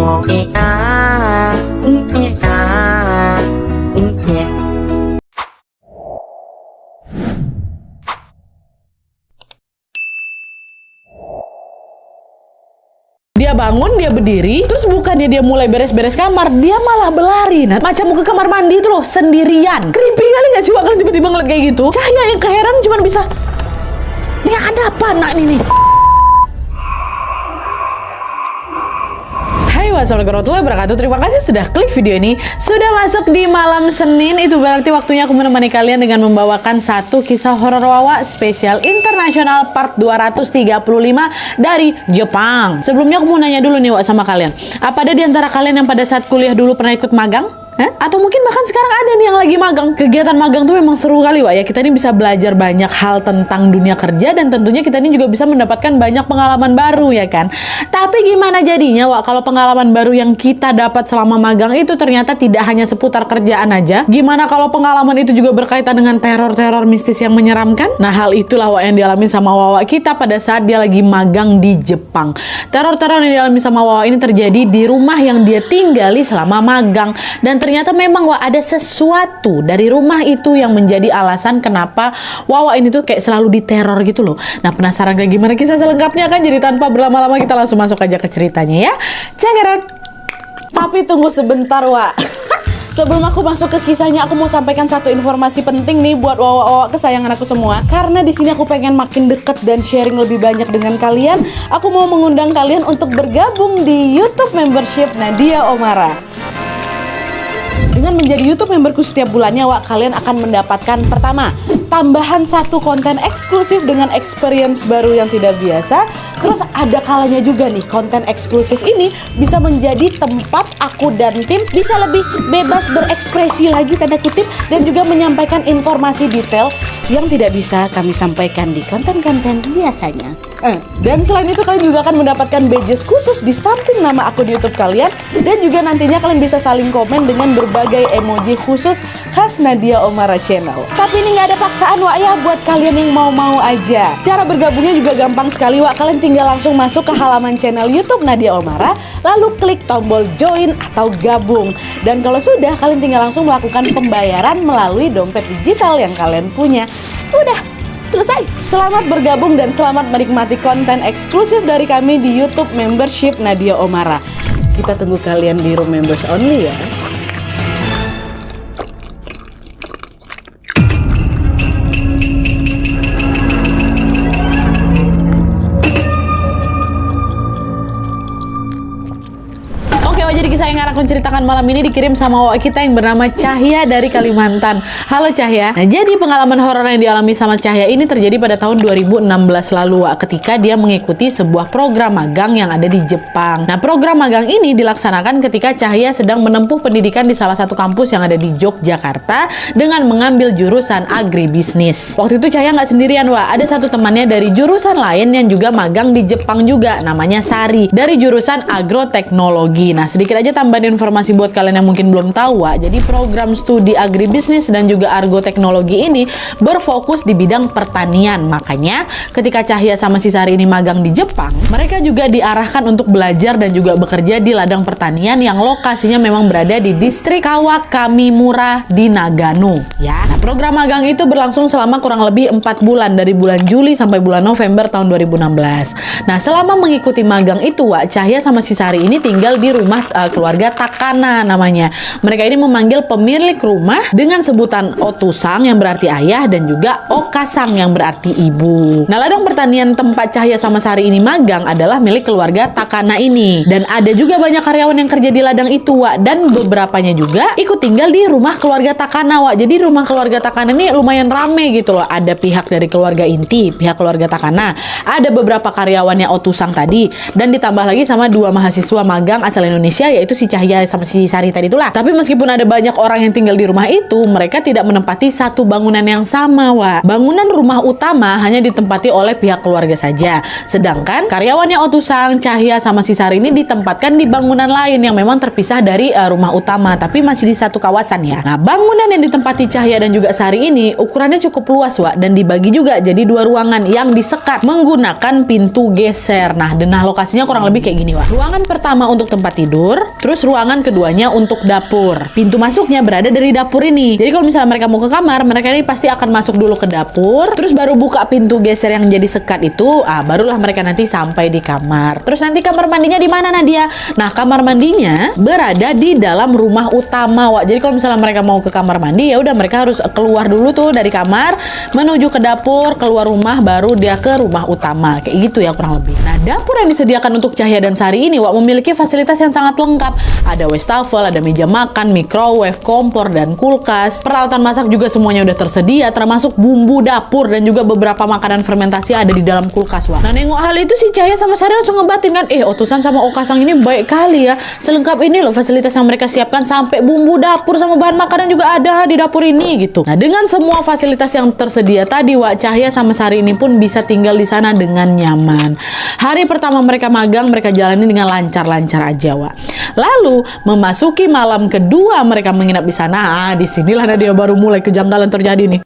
Dia bangun, dia berdiri, terus bukannya dia mulai beres-beres kamar, dia malah berlari. Nah, macam mau ke kamar mandi itu loh, sendirian. Creepy kali gak sih kalian tiba-tiba ngeliat kayak gitu? Cahaya yang keheran cuma bisa, ini ada apa nak ini nih? Wassalamualaikum warahmatullahi wabarakatuh. Terima kasih sudah klik video ini. Sudah masuk di malam Senin, itu berarti waktunya aku menemani kalian dengan membawakan satu kisah horor Wawa spesial internasional part 235 dari Jepang. Sebelumnya aku mau nanya dulu nih Wak sama kalian. Apa ada di antara kalian yang pada saat kuliah dulu pernah ikut magang? Atau mungkin bahkan sekarang ada nih yang lagi magang. Kegiatan magang tuh memang seru kali Wak ya. Kita ini bisa belajar banyak hal tentang dunia kerja, dan tentunya kita ini juga bisa mendapatkan banyak pengalaman baru ya kan. Tapi gimana jadinya Wak kalau pengalaman baru yang kita dapat selama magang itu ternyata tidak hanya seputar kerjaan aja? Gimana kalau pengalaman itu juga berkaitan dengan teror-teror mistis yang menyeramkan? Nah, hal itulah Wak yang dialami sama Wawa kita pada saat dia lagi magang di Jepang. Teror-teror yang dialami sama Wawa ini terjadi di rumah yang dia tinggali selama magang, dan ternyata memang Wak ada sesuatu dari rumah itu yang menjadi alasan kenapa Wawa ini tuh kayak selalu diteror gitu loh. Nah, penasaran kayak gimana kisah selengkapnya kan? Jadi tanpa berlama-lama kita langsung masuk aja ke ceritanya ya. Check it out. Tapi tunggu sebentar Wak. Sebelum aku masuk ke kisahnya, aku mau sampaikan satu informasi penting nih buat Wawa kesayangan aku semua. Karena di sini aku pengen makin deket dan sharing lebih banyak dengan kalian. Aku mau mengundang kalian untuk bergabung di YouTube membership Nadia Omara. Dengan menjadi YouTube memberku setiap bulannya Wak, kalian akan mendapatkan pertama, tambahan satu konten eksklusif dengan experience baru yang tidak biasa. Terus ada kalanya juga nih, konten eksklusif ini bisa menjadi tempat aku dan tim bisa lebih bebas berekspresi lagi tanda kutip, dan juga menyampaikan informasi detail yang tidak bisa kami sampaikan di konten-konten biasanya. Dan selain itu kalian juga akan mendapatkan badges khusus di samping nama aku di YouTube kalian, dan juga nantinya kalian bisa saling komen dengan berbagai emoji khusus khas Nadia Omara Channel. Tapi ini nggak ada paksaan Wak ya, buat kalian yang mau-mau aja. Cara bergabungnya juga gampang sekali Wak. Kalian tinggal langsung masuk ke halaman channel YouTube Nadia Omara, lalu klik tombol join atau gabung. Dan kalau sudah, kalian tinggal langsung melakukan pembayaran melalui dompet digital yang kalian punya. Udah selesai. Selamat bergabung dan selamat menikmati konten eksklusif dari kami di YouTube membership Nadia Omara. Kita tunggu kalian di room members only ya. Jadi kisah yang akan aku ceritakan malam ini dikirim sama Wawa kita yang bernama Cahya dari Kalimantan. Halo Cahya. Nah, jadi pengalaman horor yang dialami sama Cahya ini terjadi pada tahun 2016 lalu Wak, ketika dia mengikuti sebuah program magang yang ada di Jepang. Nah, program magang ini dilaksanakan ketika Cahya sedang menempuh pendidikan di salah satu kampus yang ada di Yogyakarta dengan mengambil jurusan agribisnis. Waktu itu Cahya nggak sendirian Wak, ada satu temannya dari jurusan lain yang juga magang di Jepang juga, namanya Sari, dari jurusan agroteknologi. Nah, sedikit aja tambahan informasi buat kalian yang mungkin belum tahu Wak. Jadi program studi agribisnis dan juga argoteknologi ini berfokus di bidang pertanian. Makanya ketika Cahya sama si Sari ini magang di Jepang, mereka juga diarahkan untuk belajar dan juga bekerja di ladang pertanian yang lokasinya memang berada di distrik Kawakamimura di Nagano ya. Nah, program magang itu berlangsung selama kurang lebih 4 bulan, dari bulan Juli sampai bulan November tahun 2016. Nah, selama mengikuti magang itu Wak, Cahya sama si Sari ini tinggal di rumah keluarga Takana namanya. Mereka ini memanggil pemilik rumah dengan sebutan Otusang yang berarti ayah, dan juga Okasang yang berarti ibu. Nah, ladang pertanian tempat Cahya sama Sari ini magang adalah milik keluarga Takana ini, dan ada juga banyak karyawan yang kerja di ladang itu Wak, dan beberapanya juga ikut tinggal di rumah keluarga Takana Wak. Jadi rumah keluarga Takana ini lumayan rame gitu loh. Ada pihak dari keluarga inti, pihak keluarga Takana, ada beberapa karyawannya Otusang tadi, dan ditambah lagi sama 2 mahasiswa magang asal Indonesia, yaitu si Cahya sama si Sari tadi itulah. Tapi meskipun ada banyak orang yang tinggal di rumah itu, mereka tidak menempati satu bangunan yang sama Wak. Bangunan rumah utama hanya ditempati oleh pihak keluarga saja, sedangkan karyawannya Otusang, Cahya sama si Sari ini ditempatkan di bangunan lain yang memang terpisah dari rumah utama, tapi masih di satu kawasan ya. Nah, bangunan yang ditempati Cahya dan juga Sari ini ukurannya cukup luas Wak, dan dibagi juga jadi 2 ruangan yang disekat menggunakan pintu geser. Nah, lokasinya kurang lebih kayak gini Wak. Ruangan pertama untuk tempat tidur, tidur, terus ruangan keduanya untuk dapur. Pintu masuknya berada dari dapur ini. Jadi kalau misalnya mereka mau ke kamar, mereka ini pasti akan masuk dulu ke dapur, terus baru buka pintu geser yang jadi sekat itu, barulah mereka nanti sampai di kamar. Terus nanti kamar mandinya di mana, Nadia? Nah, kamar mandinya berada di dalam rumah utama, Wak. Jadi kalau misalnya mereka mau ke kamar mandi, ya udah mereka harus keluar dulu tuh dari kamar, menuju ke dapur, keluar rumah, baru dia ke rumah utama. Kayak gitu ya kurang lebih. Nah, dapur yang disediakan untuk Cahya dan Sari ini, Wak, memiliki fasilitas yang sangat lengkap. Ada wastafel, ada meja makan, microwave, kompor, dan kulkas. Peralatan masak juga semuanya udah tersedia, termasuk bumbu dapur dan juga beberapa makanan fermentasi ada di dalam kulkas, Wak. Nah, nengok hal itu si Cahya sama Sari langsung ngebatin kan, Otusan sama Okasang ini baik kali ya. Selengkap ini loh fasilitas yang mereka siapkan, sampai bumbu dapur sama bahan makanan juga ada di dapur ini gitu. Nah, dengan semua fasilitas yang tersedia tadi, Wak, Cahya sama Sari ini pun bisa tinggal di sana dengan nyaman. Hari pertama mereka magang, mereka jalani dengan lancar-lancar aja, Wak. Lalu memasuki malam kedua mereka menginap di sana. Disinilah dia baru mulai kejanggalan terjadi nih.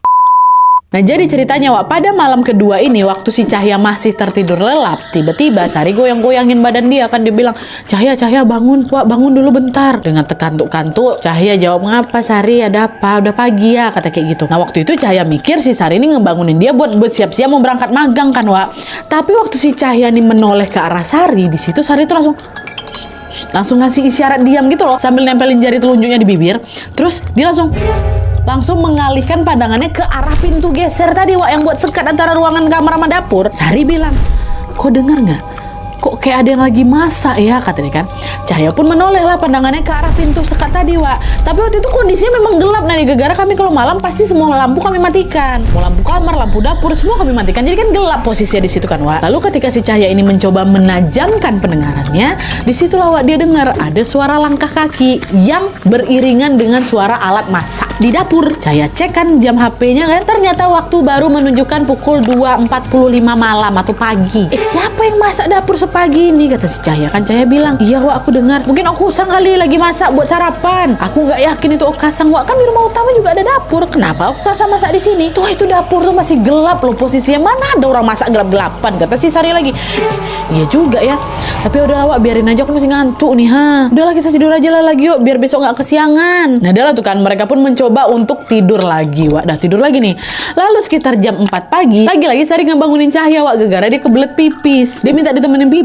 Nah, jadi ceritanya, Wak, pada malam kedua ini waktu si Cahya masih tertidur lelap, tiba-tiba Sari goyang-goyangin badan dia kan, dia bilang, Cahya bangun, Wak, bangun dulu bentar. Dengan terkantuk-kantuk, Cahya jawab, ngapa Sari, ada apa, udah pagi ya, kata kayak gitu. Nah, waktu itu Cahya mikir si Sari ini ngebangunin dia buat siap-siap mau berangkat magang kan, Wak. Tapi waktu si Cahya ini menoleh ke arah Sari, di situ Sari itu langsung ngasih isyarat diam gitu loh, sambil nempelin jari telunjuknya di bibir. Terus dia langsung mengalihkan pandangannya ke arah pintu geser tadi, Wak, yang buat sekat antara ruangan kamar sama dapur. Sari bilang, kok dengar nggak? Kok kayak ada yang lagi masak ya, katanya kan. Cahya pun menoleh lah pandangannya ke arah pintu sekat tadi, Wak. Tapi waktu itu kondisinya memang gelap. Nah, gara-gara kami kalau malam pasti semua lampu kami matikan. Mau lampu kamar, lampu dapur, semua kami matikan. Jadi kan gelap posisinya di situ kan, Wak. Lalu ketika si Cahya ini mencoba menajamkan pendengarannya, disitulah, Wak, dia dengar ada suara langkah kaki yang beriringan dengan suara alat masak di dapur. Cahya cek kan jam HP-nya kan, ternyata waktu baru menunjukkan pukul 2.45 malam atau pagi. Siapa yang masak dapur pagi ini, kata si Cahya kan. Cahya bilang, iya, Wak, aku dengar, mungkin Okasang kali lagi masak buat sarapan. Aku nggak yakin itu Okasang, Wak, kan di rumah utama juga ada dapur, kenapa Okasang masak di sini? Tuh, itu dapur tuh masih gelap loh posisinya, mana ada orang masak gelap-gelapan, kata si Sari lagi. Iya juga ya, tapi udahlah, Wak, biarin aja, aku masih ngantuk nih, udahlah kita tidur aja lah lagi yuk, biar besok nggak kesiangan. Nah, adalah tuh kan, mereka pun mencoba untuk tidur lagi, Wak. Dah tidur lagi nih. Lalu sekitar jam 4 pagi, lagi-lagi Sari ngebangunin Cahya, Wak, gara-gara dia kebelet pipis. Dia minta ditemenin pipis.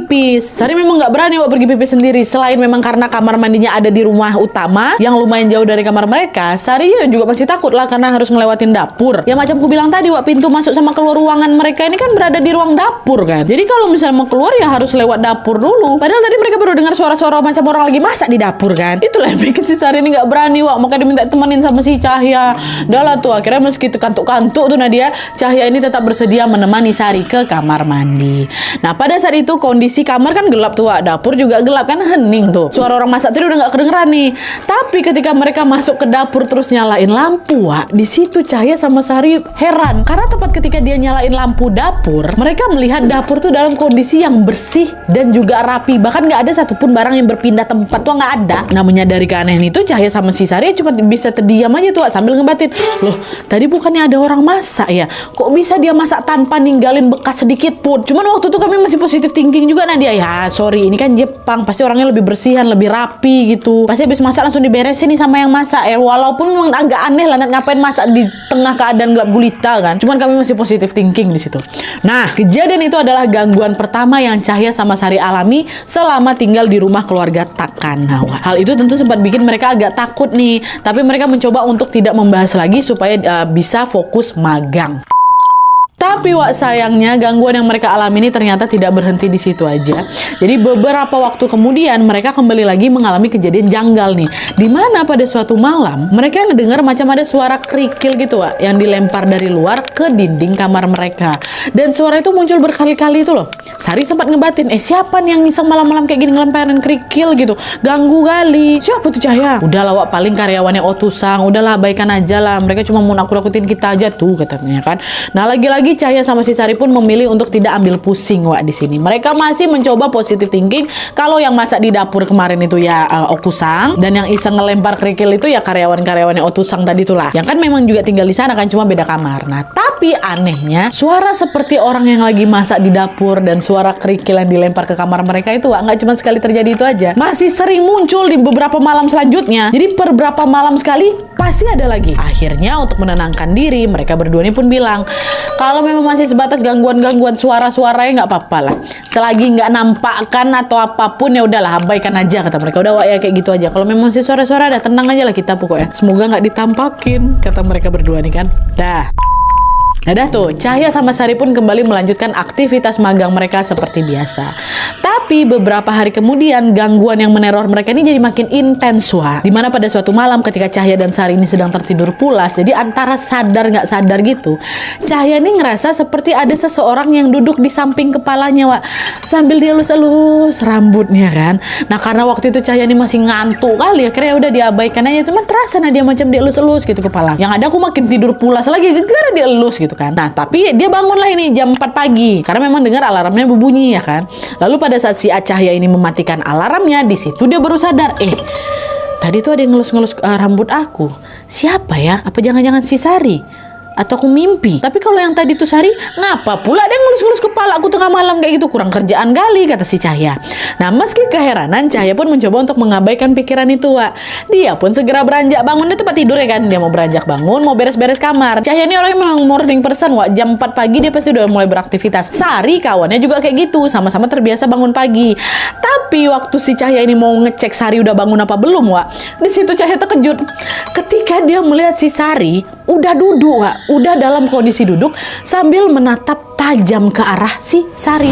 Sari memang nggak berani, Wak, pergi pipis sendiri. Selain memang karena kamar mandinya ada di rumah utama yang lumayan jauh dari kamar mereka, Sari juga masih takut lah karena harus ngelewatin dapur. Ya macam ku bilang tadi, Wak, pintu masuk sama keluar ruangan mereka ini kan berada di ruang dapur kan. Jadi kalau misalnya mau keluar ya harus lewat dapur dulu. Padahal tadi mereka baru dengar suara-suara macam orang lagi masak di dapur kan. Itulah yang bikin si Sari ini nggak berani, Wak. Makanya diminta temenin sama si Cahya. Udah lah tuh, akhirnya meski kantuk-kantuk tuh Nadia, Cahya ini tetap bersedia menemani Sari ke kamar mandi. Nah, pada saat itu kondisi kamar kan gelap tuh, Wak. Dapur juga gelap kan, hening tuh. Suara orang masak tadi udah nggak kedengeran nih. Tapi ketika mereka masuk ke dapur terus nyalain lampu, Wak, di situ Cahya sama Sari heran karena tepat ketika dia nyalain lampu dapur, mereka melihat dapur tuh dalam kondisi yang bersih dan juga rapi. Bahkan nggak ada satupun barang yang berpindah tempat tuh, nggak ada. Nah, menyadari keanehan itu, Cahya sama si Sari cuma bisa terdiam aja tuh, Wak, sambil ngebatin, loh, tadi bukannya ada orang masak ya? Kok bisa dia masak tanpa ninggalin bekas sedikit pun? Cuman waktu itu kami masih positive thinking juga, Nadia. Ya, sorry, ini kan Jepang, pasti orangnya lebih bersihan, lebih rapi gitu. Pasti habis masak langsung diberesin nih sama yang masak ya. Walaupun memang agak aneh lah, ngapain masak di tengah keadaan gelap gulita kan. Cuman kami masih positive thinking di situ. Nah, kejadian itu adalah gangguan pertama yang Cahya sama Sari alami selama tinggal di rumah keluarga Takanawa. Hal itu tentu sempat bikin mereka agak takut nih, tapi mereka mencoba untuk tidak membahas lagi supaya bisa fokus magang. Tapi, Wak, sayangnya gangguan yang mereka alami ini ternyata tidak berhenti di situ aja. Jadi beberapa waktu kemudian mereka kembali lagi mengalami kejadian janggal nih. Dimana pada suatu malam mereka ngedengar macam ada suara kerikil gitu, Wak, yang dilempar dari luar ke dinding kamar mereka. Dan suara itu muncul berkali-kali itu loh. Sari sempat ngebatin, siapa nih yang iseng malam-malam kayak gini ngelemparin kerikil gitu? Ganggu kali. Siapa tuh, Cahya? Udahlah, Wak, paling karyawannya Otusang. Udahlah, abaikan aja lah. Mereka cuma mau nakut-nakutin kita aja tuh, katanya kan. Nah, lagi-lagi lagi Cahaya sama si Sari pun memilih untuk tidak ambil pusing Wak di sini. Mereka masih mencoba positive thinking kalau yang masak di dapur kemarin itu ya Okusang, dan yang iseng ngelempar kerikil itu ya karyawan-karyawannya Otusang tadi itulah. Yang kan memang juga tinggal di sana kan, cuma beda kamar. Nah, tapi anehnya suara seperti orang yang lagi masak di dapur dan suara kerikil yang dilempar ke kamar mereka itu Wak, nggak cuma sekali terjadi itu aja. Masih sering muncul di beberapa malam selanjutnya. Jadi per berapa malam sekali pasti ada lagi. Akhirnya untuk menenangkan diri, mereka berdua ini pun bilang kalau memang masih sebatas gangguan-gangguan suara-suaranya nggak apa-apa lah. Selagi nggak nampakkan atau apapun ya udahlah, abaikan aja kata mereka. Udah Wak ya kayak gitu aja. Kalau memang masih suara-suara ada, tenang aja lah kita pokoknya. Semoga nggak ditampakin kata mereka berdua nih kan. Dah. Nah dah tuh, Cahaya sama Sari pun kembali melanjutkan aktivitas magang mereka seperti biasa. Tapi beberapa hari kemudian gangguan yang meneror mereka ini jadi makin intens Wak. Dimana pada suatu malam ketika Cahaya dan Sari ini sedang tertidur pulas, jadi antara sadar nggak sadar gitu, Cahaya ini ngerasa seperti ada seseorang yang duduk di samping kepalanya Wak, sambil dia elus-elus rambutnya kan. Nah karena waktu itu Cahaya ini masih ngantuk kali ya, kira udah diabaikan aja, cuma terasa nah dia macam dia elus-elus gitu kepala. Yang ada aku makin tidur pulas lagi gara-gara dia elus gitu kan. Nah tapi dia bangun lah ini jam 4 pagi karena memang dengar alarmnya berbunyi ya kan. Lalu pada saat si Cahaya ini mematikan alarmnya, di situ dia baru sadar, tadi tuh ada yang ngelus-ngelus rambut aku. Siapa ya? Apa jangan-jangan si Sari? Atau aku mimpi? Tapi kalau yang tadi tuh Sari, ngapa pula dia ngelus-ngelus kepala aku tengah malam kayak gitu? Kurang kerjaan kali, kata si Cahaya. Nah, meski keheranan, Cahaya pun mencoba untuk mengabaikan pikiran itu, Wak. Dia pun segera beranjak bangun di tempat tidur ya kan. Dia mau beranjak bangun, mau beres-beres kamar. Cahaya ini orangnya memang morning person, Wak. Jam 4 pagi dia pasti udah mulai beraktivitas. Sari kawannya juga kayak gitu, sama-sama terbiasa bangun pagi. Tapi waktu si Cahaya ini mau ngecek Sari udah bangun apa belum, Wak, di situ Cahaya terkejut ketika dia melihat si Sari udah duduk, Wak. Udah dalam kondisi duduk sambil menatap tajam ke arah si Sari.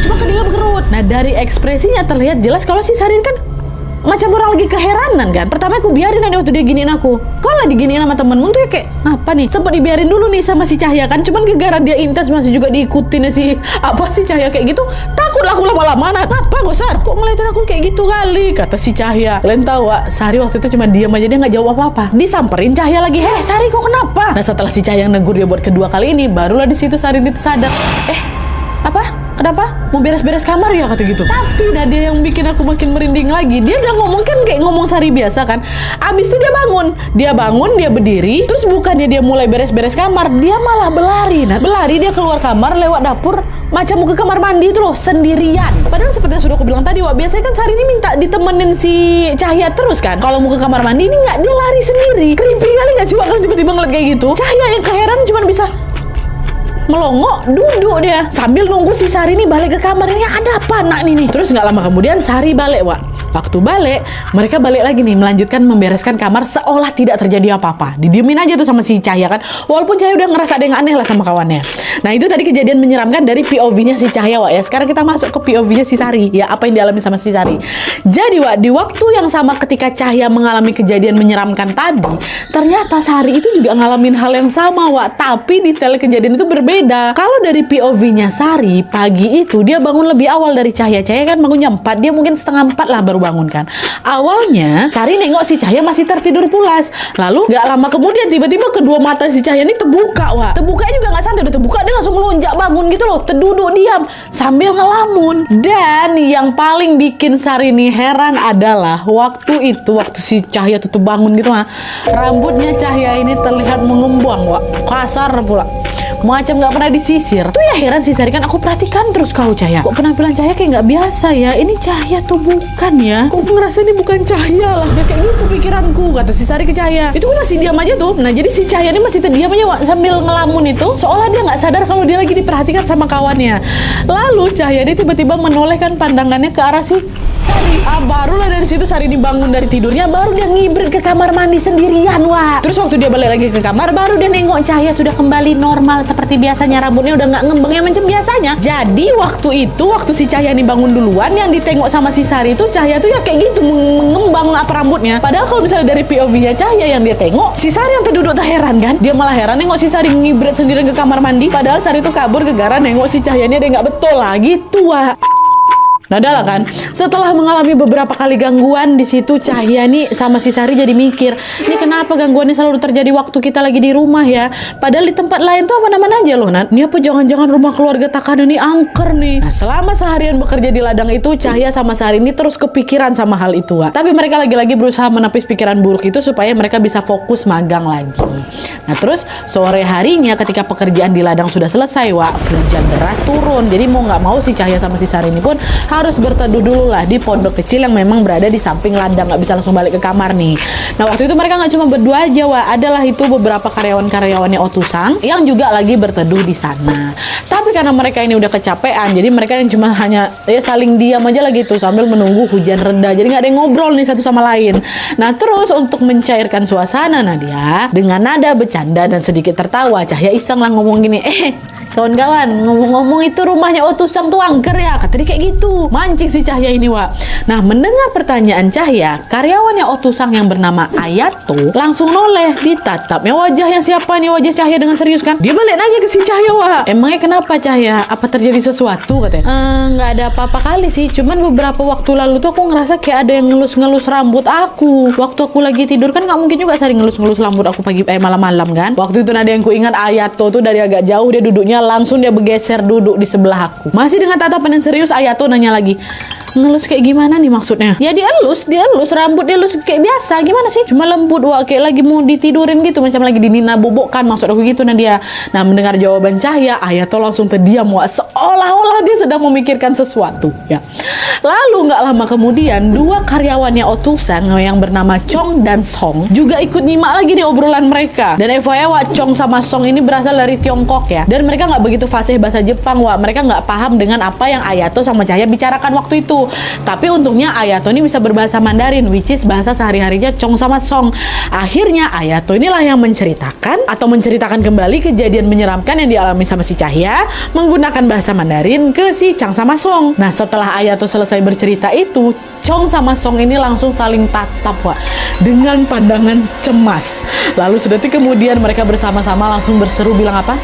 Cuma kan dia berkerut. Nah dari ekspresinya terlihat jelas kalau si Sari kan macam orang lagi keheranan kan. Pertama aku biarin aja waktu dia giniin aku. Kalau diginiin sama temenmu tuh ya kayak apa nih? Sempet dibiarin dulu nih sama si Cahaya kan. Cuman gara-gara dia intens masih juga diikutin si Cahaya kayak gitu. Takutlah aku lama-lama. Apa kok Sar? Kok ngeliatin aku kayak gitu kali? Kata si Cahaya. Kalian tahu Wak, Sari waktu itu cuma diam aja, dia nggak jawab apa-apa. Disamperin Cahaya lagi. Hei Sari kok kenapa? Nah setelah si Cahaya negur dia buat kedua kali ini, barulah di situ Sari itu sadar. Apa? Kenapa? Mau beres-beres kamar ya kata gitu. Tapi nah dia yang bikin aku makin merinding lagi. Dia udah ngomong kan kayak ngomong Sari biasa kan. Abis itu dia bangun, dia berdiri. Terus bukannya dia mulai beres-beres kamar, dia malah berlari. Nah berlari dia keluar kamar lewat dapur, macam mau ke kamar mandi itu loh sendirian. Padahal seperti yang sudah aku bilang tadi, Wak, biasanya kan Sari ini minta ditemenin si Cahaya terus kan. Kalau mau ke kamar mandi ini nggak, dia lari sendiri. Creepy kali nggak sih Wak kalau tiba-tiba ngeliat kayak gitu? Cahaya yang keheran cuma bisa melongo, duduk dia sambil nunggu si Sari ini balik ke kamar. Ini ada apa nak nih? Terus nggak lama kemudian Sari balik, Wak. Waktu balik, mereka balik lagi nih melanjutkan membereskan kamar seolah tidak terjadi apa-apa. Didiemin aja tuh sama si Cahaya kan. Walaupun Cahaya udah ngerasa ada yang aneh lah sama kawannya. Nah itu tadi kejadian menyeramkan dari POV-nya si Cahaya, Wak ya. Sekarang kita masuk ke POV-nya si Sari. Ya apa yang dialami sama si Sari. Jadi Wak, di waktu yang sama ketika Cahaya mengalami kejadian menyeramkan tadi, ternyata Sari itu juga ngalamin hal yang sama, Wak. Tapi detail kejadian itu berbeda. Kalau dari POV-nya Sari, pagi itu dia bangun lebih awal dari Cahaya. Cahaya kan bangun jam 4, dia mungkin setengah 4 lah baru bangun kan. Awalnya Sari nengok si Cahaya masih tertidur pulas. Lalu gak lama kemudian tiba-tiba kedua mata si Cahaya ini terbuka, Wak. Terbukanya juga gak santai, udah terbuka dia langsung melonjak bangun gitu loh, terduduk diam sambil ngelamun. Dan yang paling bikin Sari ini heran adalah waktu si Cahaya tutup bangun gitu, rambutnya Cahaya ini terlihat mengembang, Wak. Kasar pula, macam nggak pernah disisir. Tuh ya heran sih Sari kan, aku perhatikan terus kau Cahaya. Kok penampilan Cahaya kayak nggak biasa ya? Ini Cahaya tuh bukan ya? Kok ngerasa ini bukan Cahaya lah? Ya kayak gitu pikiranku, kata si Sari ke Cahaya. Itu masih diam aja tuh. Nah jadi si Cahaya ini masih terdiam aja, Wak, sambil ngelamun itu, seolah dia nggak sadar kalau dia lagi diperhatikan sama kawannya. Lalu Cahaya ini tiba-tiba menolehkan pandangannya ke arah si Sari. Barulah dari situ Sari dibangun dari tidurnya, baru dia ngibrit ke kamar mandi sendirian, Wak. Terus waktu dia balik lagi ke kamar, baru dia nengok Cahaya sudah kembali normal seperti biasanya, rambutnya udah nggak ngembang yang macam biasanya. Jadi waktu si Cahaya ini bangun duluan, yang ditengok sama si Sari itu Cahaya tuh ya kayak gitu mengembang apa rambutnya. Padahal kalau misalnya dari POV-nya Cahaya yang dia tengok, si Sari yang terduduk tak heran kan? Dia malah heran nengok si Sari ngibrit sendirian ke kamar mandi. Padahal Sari itu kabur gara-gara nengok si Cahaya ini ada nggak betul lah gitu, Wak. Nah, adalah kan, setelah mengalami beberapa kali gangguan di situ, Cahya nih sama si Sari jadi mikir, ini kenapa gangguannya selalu terjadi waktu kita lagi di rumah ya? Padahal di tempat lain tuh aman-aman aja loh, Nat. Ini apa jangan-jangan rumah keluarga Takana ini angker nih? Nah, selama seharian bekerja di ladang itu, Cahya sama Sari ini terus kepikiran sama hal itu, Wak. Tapi mereka lagi-lagi berusaha menepis pikiran buruk itu supaya mereka bisa fokus magang lagi. Nah, terus sore harinya ketika pekerjaan di ladang sudah selesai, Wak, hujan deras turun. Jadi mau nggak mau si Cahya sama si Sari ini pun harus berteduh dulu lah di pondok kecil yang memang berada di samping ladang, nggak bisa langsung balik ke kamar nih. Nah, waktu itu mereka nggak cuma berdua aja, Wak. Adalah itu beberapa karyawan-karyawannya Otusang yang juga lagi berteduh di sana. Tapi karena mereka ini udah kecapean, jadi mereka yang cuma hanya saling diam aja lah gitu sambil menunggu hujan reda. Jadi nggak ada yang ngobrol nih satu sama lain. Nah, terus untuk mencairkan suasana, Nadia, dengan nada bercanda dan sedikit tertawa, Cahya iseng lah ngomong gini, kawan-kawan, ngomong-ngomong itu rumahnya Otusang tuh angker ya, kata dia kayak gitu. Mancing si Cahya ini, Wak. Nah, mendengar pertanyaan Cahya, karyawannya Otusang yang bernama Ayato langsung noleh, ditatapnya wajahnya siapa nih, wajah Cahya dengan serius kan. Dia balik nanya ke si Cahya, Wak, emangnya kenapa Cahya? Apa terjadi sesuatu, katanya? Nggak ada apa-apa kali sih, cuman beberapa waktu lalu tuh aku ngerasa kayak ada yang ngelus-ngelus rambut aku. Waktu aku lagi tidur kan nggak mungkin juga sering ngelus-ngelus rambut aku malam-malam kan. Waktu itu ada yang kuingat Ayato tuh dari agak jauh dia duduknya, langsung dia bergeser duduk di sebelah aku. Masih dengan tatapan yang serius, Ayato nanya lagi, ngelus kayak gimana nih maksudnya? Ya dielus rambut, dielus kayak biasa. Gimana sih? Cuma lembut, Wak, kayak lagi mau ditidurin gitu, macam lagi dinina bobokkan, maksud aku gitu, Nadia. Nah, mendengar jawaban Cahya, Ayato langsung terdiam, Wak, seolah-olah dia sedang memikirkan sesuatu ya. Lalu nggak lama kemudian, dua karyawannya Otusang yang bernama Chong dan Song juga ikut nyimak lagi nih obrolan mereka. Dan FYI, Wak, Chong sama Song ini berasal dari Tiongkok ya. Dan mereka nggak begitu fasih bahasa Jepang, Wak. Mereka nggak paham dengan apa yang Ayato sama Cahya bicarakan waktu itu. Tapi untungnya Ayato ini bisa berbahasa Mandarin, which is bahasa sehari-harinya Chong sama Song. Akhirnya Ayato inilah yang menceritakan kembali kejadian menyeramkan yang dialami sama si Cahya menggunakan bahasa Mandarin ke si Chang sama Song. Nah, setelah Ayato selesai bercerita itu, Chong sama Song ini langsung saling tatap, Wak, dengan pandangan cemas. Lalu sedetik kemudian mereka bersama-sama langsung berseru bilang apa?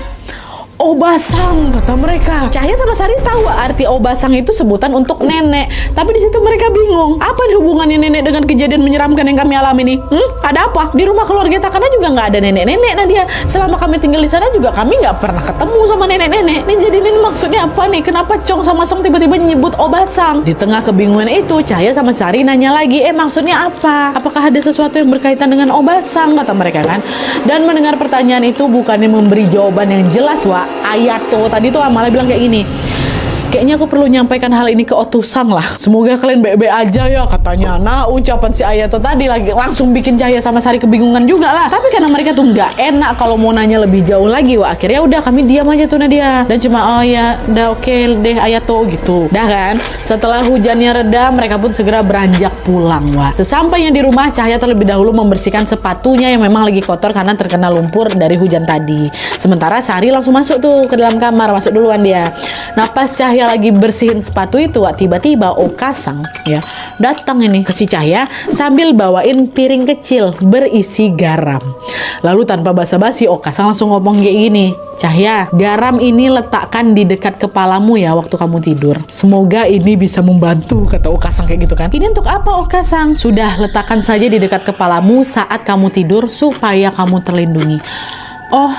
Obasang, kata mereka. Cahya sama Sari tahu arti obasang itu sebutan untuk nenek. Tapi di situ mereka bingung. Apa nih hubungannya nenek dengan kejadian menyeramkan yang kami alami nih? Ada apa? Di rumah keluarga Takana juga nggak ada nenek-nenek, Nadia. Selama kami tinggal di sana juga kami nggak pernah ketemu sama nenek-nenek. Nih jadi ini maksudnya apa nih? Kenapa Chong sama Song tiba-tiba nyebut obasang? Di tengah kebingungan itu, Cahya sama Sari nanya lagi, maksudnya apa? Apakah ada sesuatu yang berkaitan dengan obasang? Kata mereka kan. Dan mendengar pertanyaan itu bukannya memberi jawaban yang jelas, Wak, Ayato tadi tuh malah bilang kayak gini, kayaknya aku perlu nyampaikan hal ini ke Otusang lah. Semoga kalian baik-baik aja ya, katanya. Nah, ucapan si Ayato tadi lagi langsung bikin Cahya sama Sari kebingungan juga lah. Tapi karena mereka tuh nggak enak kalau mau nanya lebih jauh lagi, Wah, akhirnya udah kami diam aja tuh, Nadia. Dan cuma, oh ya, udah oke deh Ayato gitu. Dah kan, setelah hujannya reda, mereka pun segera beranjak pulang, Wah. Sesampainya di rumah, Cahya terlebih dahulu membersihkan sepatunya yang memang lagi kotor karena terkena lumpur dari hujan tadi. Sementara Sari langsung masuk tuh ke dalam kamar, masuk duluan dia. Nah, pas Cahya lagi bersihin sepatu itu, tiba-tiba Okasang ya datang ini ke si Cahya sambil bawain piring kecil berisi garam. Lalu tanpa basa-basi Okasang langsung ngomong kayak gini, Cahya, garam ini letakkan di dekat kepalamu ya waktu kamu tidur. Semoga ini bisa membantu, kata Okasang kayak gitu kan. Ini untuk apa, Okasang? Sudah, letakkan saja di dekat kepalamu saat kamu tidur supaya kamu terlindungi. Oh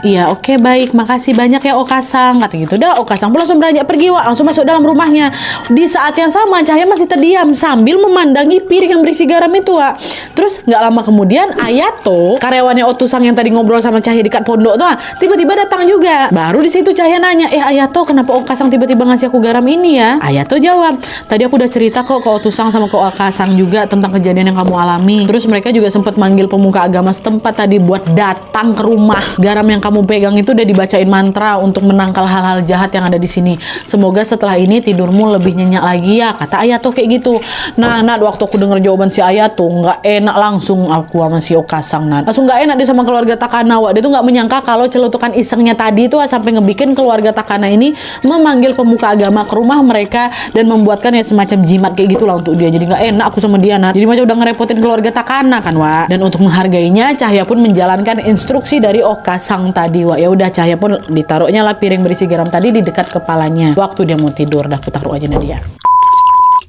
iya, oke, baik, makasih banyak ya Okasang, kata gitu. Udah, Okasang pun langsung beranjak pergi, Wak, langsung masuk dalam rumahnya. Di saat yang sama Cahya masih terdiam sambil memandangi piring yang berisi garam itu, Wak. Terus nggak lama kemudian Ayato, karyawannya Otusang yang tadi ngobrol sama Cahya dekat pondok tuh, tiba-tiba datang juga. Baru di situ Cahya nanya, Ayato, kenapa Okasang tiba-tiba ngasih aku garam ini ya? Ayato jawab, tadi aku udah cerita kok ke Otusang sama ke Okasang juga tentang kejadian yang kamu alami. Terus mereka juga sempat manggil pemuka agama setempat tadi buat datang ke rumah. Garam yang kamu pegang itu udah dibacain mantra untuk menangkal hal-hal jahat yang ada di sini. Semoga setelah ini tidurmu lebih nyenyak lagi ya, kata Ayato kayak gitu. Nah, waktu aku denger jawaban si Ayato, nggak enak langsung aku sama si Okasang, langsung nggak enak dia sama keluarga Takana, Wak. Dia tuh nggak menyangka kalau celutukan isengnya tadi itu sampai ngebikin keluarga Takana ini memanggil pemuka agama ke rumah mereka dan membuatkan ya semacam jimat kayak gitulah untuk dia. Jadi nggak enak aku sama dia, Jadi macam udah ngerepotin keluarga Takana kan, Wak. Dan untuk menghargainya, Cahya pun menjalankan instruksi dari Okasang tadi, Wak. Ya udah, Cahya pun ditaruhnya lah piring berisi garam tadi di dekat kepalanya waktu dia mau tidur. Dah, aku taruh aja, Nadia.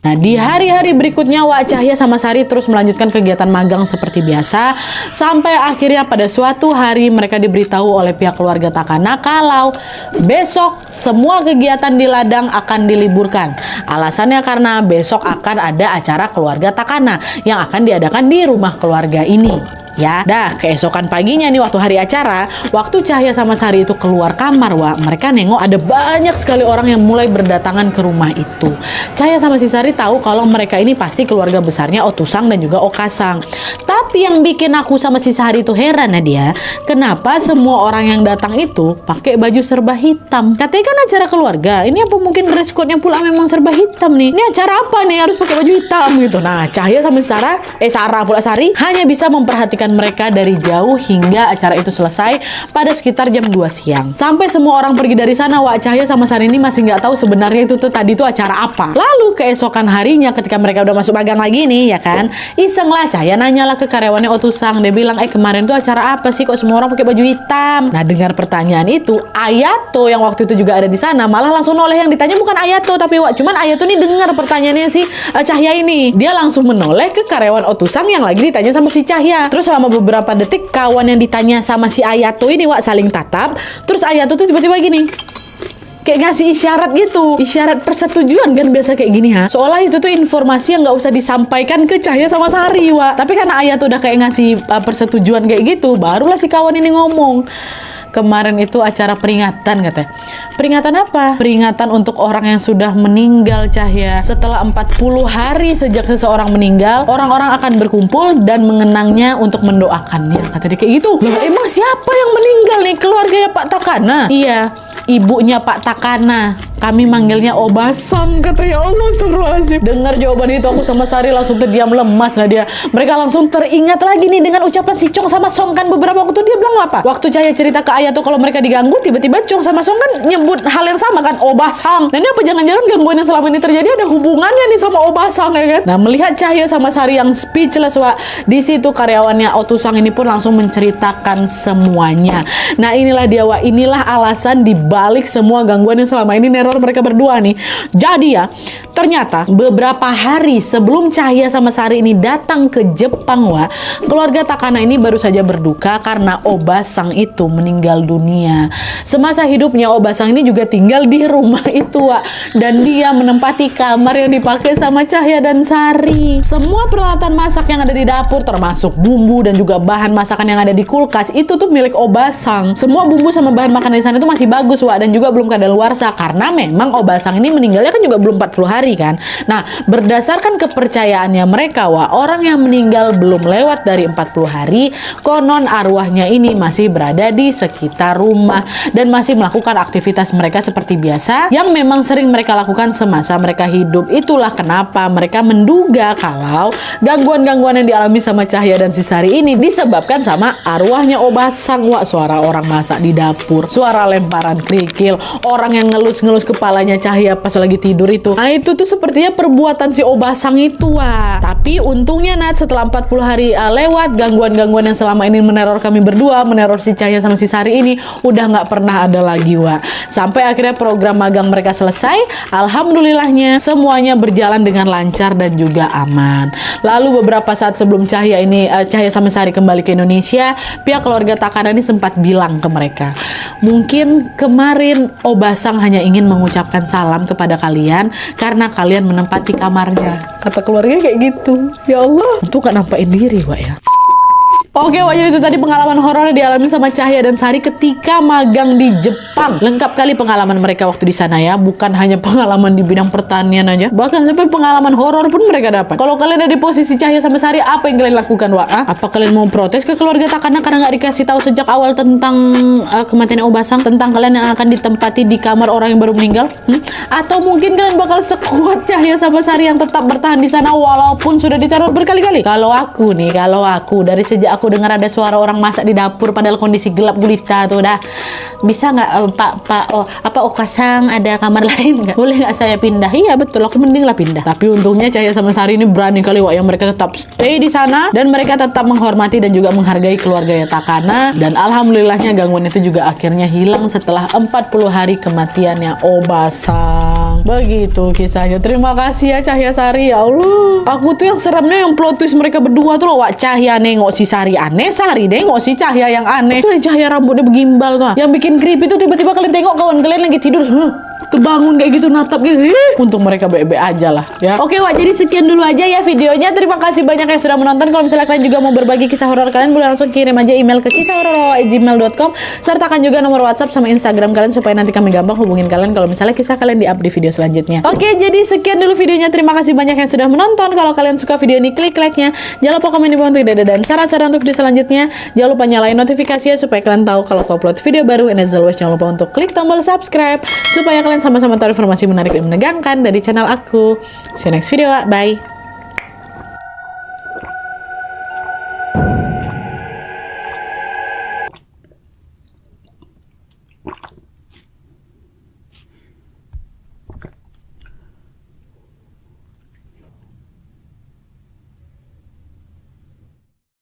Nah, di hari-hari berikutnya Wak Cahya sama Sari terus melanjutkan kegiatan magang seperti biasa, sampai akhirnya pada suatu hari mereka diberitahu oleh pihak keluarga Takana kalau besok semua kegiatan di ladang akan diliburkan. Alasannya karena besok akan ada acara keluarga Takana yang akan diadakan di rumah keluarga ini. Ya, dah keesokan paginya nih waktu hari acara, waktu Cahya sama Sari itu keluar kamar, mereka nengok ada banyak sekali orang yang mulai berdatangan ke rumah itu. Cahya sama si Sari tahu kalau mereka ini pasti keluarga besarnya Otusang dan juga Okasang. Tapi yang bikin aku sama si Sari itu heran Nadia, kenapa semua orang yang datang itu pakai baju serba hitam? Katanya kan acara keluarga. Ini apa mungkin dress code-nya pula memang serba hitam nih? Ini acara apa nih harus pakai baju hitam gitu? Nah, Cahya sama Sari hanya bisa memperhatikan mereka dari jauh hingga acara itu selesai pada sekitar jam 2 siang. Sampai semua orang pergi dari sana, Wak Cahya sama Sari ini masih nggak tahu sebenarnya itu tuh tadi tuh acara apa. Lalu keesokan harinya ketika mereka udah masuk magang lagi nih, ya kan, iseng lah Cahya nanyalah ke karyawannya Otusang. Dia bilang, kemarin tuh acara apa sih kok semua orang pakai baju hitam? Nah, dengar pertanyaan itu, Ayato yang waktu itu juga ada di sana malah langsung noleh. Yang ditanya bukan Ayato tapi cuman Ayato nih dengar pertanyaannya si Cahya ini. Dia langsung menoleh ke karyawan Otusang yang lagi ditanya sama si Cahya. Terus selama beberapa detik kawan yang ditanya sama si Ayato ini saling tatap. Terus Ayato tuh tiba-tiba gini, kayak ngasih isyarat gitu, isyarat persetujuan kan biasa kayak gini seolah itu tuh informasi yang nggak usah disampaikan ke Cahya sama Sari tapi karena Ayato udah kayak ngasih persetujuan kayak gitu, barulah si kawan ini ngomong, kemarin itu acara peringatan katanya. Peringatan apa? Peringatan untuk orang yang sudah meninggal Cahya. Setelah 40 hari sejak seseorang meninggal, orang-orang akan berkumpul dan mengenangnya untuk mendoakannya. Kata dia kayak gitu. Loh, emang siapa yang meninggal nih? Keluarganya Pak Takana? Iya, ibunya Pak Takana. Kami manggilnya Obasang, kata. Ya Allah, astagfirullahaladzim. Dengar jawaban itu aku sama Sari langsung terdiam lemas lah dia. Mereka langsung teringat lagi nih dengan ucapan si Chong sama Song kan beberapa waktu dia bilang apa? Waktu Cahya cerita ke Ayato kalau mereka diganggu, tiba-tiba Chong sama Song kan nyebut hal yang sama kan, Obasang. Dan ini apa jangan-jangan gangguan yang selama ini terjadi ada hubungannya nih sama Obasang ya kan? Nah, melihat Cahya sama Sari yang speechless di situ karyawannya Otusang ini pun langsung menceritakan semuanya. Nah, inilah dia inilah alasan dibalik semua gangguan yang selama ini neror mereka berdua nih. Jadi ya, ternyata beberapa hari sebelum Cahya sama Sari ini datang ke Jepang keluarga Takana ini baru saja berduka karena Obasang itu meninggal dunia. Semasa hidupnya Obasang ini juga tinggal di rumah itu dan dia menempati kamar yang dipakai sama Cahya dan Sari. Semua peralatan masak yang ada di dapur termasuk bumbu dan juga bahan masakan yang ada di kulkas itu tuh milik Obasang. Semua bumbu sama bahan makanan di sana itu masih bagus dan juga belum kadaluarsa karena memang Obasang ini meninggalnya kan juga belum 40 hari kan. Nah, berdasarkan kepercayaannya mereka orang yang meninggal belum lewat dari 40 hari, konon arwahnya ini masih berada di sekitar rumah dan masih melakukan aktivitas mereka seperti biasa yang memang sering mereka lakukan semasa mereka hidup. Itulah kenapa mereka menduga kalau gangguan-gangguan yang dialami sama Cahya dan si Sari ini disebabkan sama arwahnya Obasang. Suara orang masak di dapur, suara lemparan kerikil, orang yang ngelus-ngelus kepalanya Cahya pas lagi tidur itu. Nah, itu tuh sepertinya perbuatan si Obasang itu Tapi untungnya setelah 40 hari lewat, gangguan-gangguan yang selama ini meneror kami berdua, meneror si Cahya sama si Sari ini udah nggak pernah ada lagi Sampai akhirnya program magang mereka selesai. Alhamdulillahnya semuanya berjalan dengan lancar dan juga aman. Lalu beberapa saat sebelum Cahya sama Sari kembali ke Indonesia, pihak keluarga Takana ini sempat bilang ke mereka, mungkin kemarin Obasang hanya ingin mengucapkan salam kepada kalian karena kalian menempati kamarnya. Kata keluarganya kayak gitu. Ya Allah, itu gak nampain diri ya. Oke, jadi itu tadi pengalaman horor yang dialami sama Cahya dan Sari ketika magang di Jepang. Lengkap kali pengalaman mereka waktu di sana ya. Bukan hanya pengalaman di bidang pertanian aja, bahkan sampai pengalaman horor pun mereka dapat. Kalau kalian ada di posisi Cahya sama Sari, apa yang kalian lakukan Apa kalian mau protes ke keluarga Takana karena nggak dikasih tahu sejak awal tentang kematian Obasang, tentang kalian yang akan ditempati di kamar orang yang baru meninggal? Atau mungkin kalian bakal sekuat Cahya sama Sari yang tetap bertahan di sana walaupun sudah diteror berkali-kali? Kalau aku dari sejak aku dengar ada suara orang masak di dapur padahal kondisi gelap gulita tuh bisa nggak Pak Okasang ada kamar lain nggak? Boleh nggak saya pindah? Iya betul, aku mending lah pindah. Tapi untungnya Cahya sama Sari ini berani kali yang mereka tetap stay di sana dan mereka tetap menghormati dan juga menghargai keluarga Takana. Dan alhamdulillahnya gangguan itu juga akhirnya hilang setelah 40 hari kematiannya Obasang. Begitu kisahnya. Terima kasih ya Cahya Sari. Ya Allah, aku tuh yang seremnya yang plot twist mereka berdua tuh loh. Wak Cahya nengok si Sari aneh, Sari nengok si Cahya yang aneh. Tuh Cahya rambutnya bergimbal tuh. Yang bikin creepy tuh tiba-tiba kalian tengok kawan kalian lagi tidur, kebangun kayak gitu natap gitu. Untung mereka baik-baik aja lah ya. Oke Wak, jadi sekian dulu aja ya videonya. Terima kasih banyak yang sudah menonton. Kalau misalnya kalian juga mau berbagi kisah horor kalian, boleh langsung kirim aja email ke kisahhoror@gmail.com, sertakan juga nomor WhatsApp sama Instagram kalian supaya nanti kami gampang hubungin kalian kalau misalnya kisah kalian di-up di video selanjutnya. Oke, jadi sekian dulu videonya. Terima kasih banyak yang sudah menonton. Kalau kalian suka video ini, klik like-nya. Jangan lupa komen di bawah untuk ide dan saran-saran untuk video selanjutnya. Jangan lupa nyalain notifikasinya supaya kalian tahu kalau aku upload video baru. And as always, jangan lupa untuk klik tombol subscribe supaya kalian sama-sama tahu informasi menarik dan menegangkan dari channel aku. See you next video, bye.